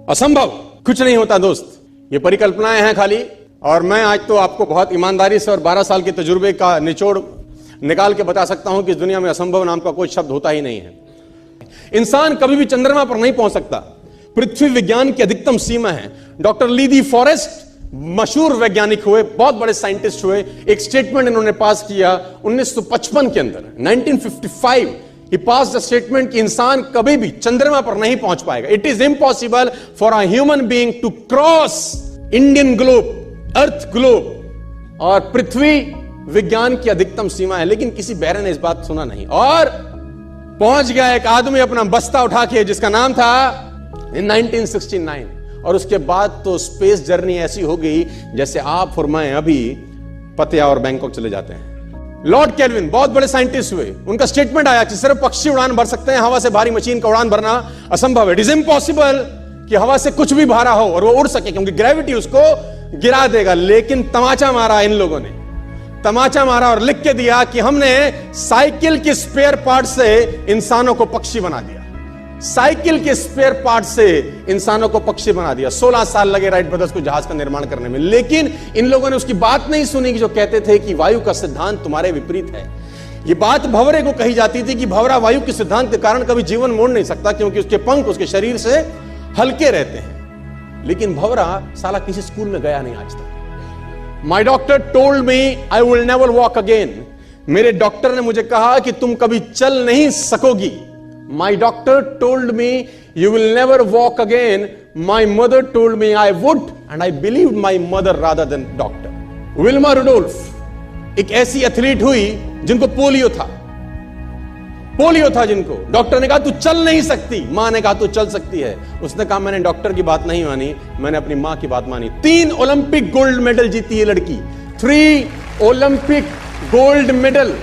असंभव कुछ नहीं होता दोस्त, ये परिकल्पनाएं हैं खाली। और मैं आज तो आपको बहुत ईमानदारी से और 12 साल के तजुर्बे का निचोड़ निकाल के बता सकता हूं कि इस दुनिया में असंभव नाम का कोई शब्द होता ही नहीं है। इंसान कभी भी चंद्रमा पर नहीं पहुंच सकता, पृथ्वी विज्ञान की अधिकतम सीमा है। डॉक्टर ली दी फॉरेस्ट मशहूर वैज्ञानिक हुए, बहुत बड़े साइंटिस्ट हुए, एक स्टेटमेंट इन्होंने पास किया 1955 के अंदर, 1955 ही पास द स्टेटमेंट कि इंसान कभी भी चंद्रमा पर नहीं पहुंच पाएगा। It is impossible for a human being to cross Indian globe, earth globe, और पृथ्वी विज्ञान की अधिकतम सीमा है। लेकिन किसी बहरे ने इस बात सुना नहीं और पहुंच गया एक आदमी अपना बस्ता उठा के, जिसका नाम था इन 1969। और उसके बाद तो स्पेस जर्नी ऐसी हो गई जैसे आप और मैं अभी पतिया और बैंकॉक चले जाते हैं। लॉर्ड केल्विन बहुत बड़े साइंटिस्ट हुए, उनका स्टेटमेंट आया कि सिर्फ पक्षी उड़ान भर सकते हैं, हवा से भारी मशीन का उड़ान भरना असंभव है। इट इज इम्पॉसिबल कि हवा से कुछ भी भारा हो और वो उड़ सके, क्योंकि ग्रेविटी उसको गिरा देगा। लेकिन तमाचा मारा इन लोगों ने, तमाचा मारा और लिख के दिया कि हमने साइकिल के स्पेयर पार्ट से इंसानों को पक्षी बना दिया, साइकिल के स्पेयर पार्ट से इंसानों को पक्षी बना दिया। 16 साल लगे राइट ब्रदर्स को जहाज का निर्माण करने में, लेकिन इन लोगों ने उसकी बात नहीं सुनी कि जो कहते थे कि वायु का सिद्धांत तुम्हारे विपरीत है। यह बात भंवरे को कही जाती थी कि भंवरा वायु के सिद्धांत के कारण कभी जीवन मोड़ नहीं सकता, क्योंकि उसके पंख उसके शरीर से हल्के रहते हैं। लेकिन भंवरा साला किसी स्कूल में गया नहीं आज तक। माई doctor told me I will never walk again. मेरे डॉक्टर ने मुझे कहा कि तुम कभी चल नहीं सकोगी। My doctor told me you will never walk again. My mother told me I would, and I believed my mother rather than doctor. Wilma Rudolph एक ऐसी एथलीट हुई जिनको पोलियो था जिनको डॉक्टर ने कहा तू चल नहीं सकती, मां ने कहा तू चल सकती है। उसने कहा मैंने डॉक्टर की बात नहीं मानी, मैंने अपनी मां की बात मानी। 3 ओलंपिक गोल्ड मेडल जीती ये लड़की, 3 ओलंपिक गोल्ड मेडल।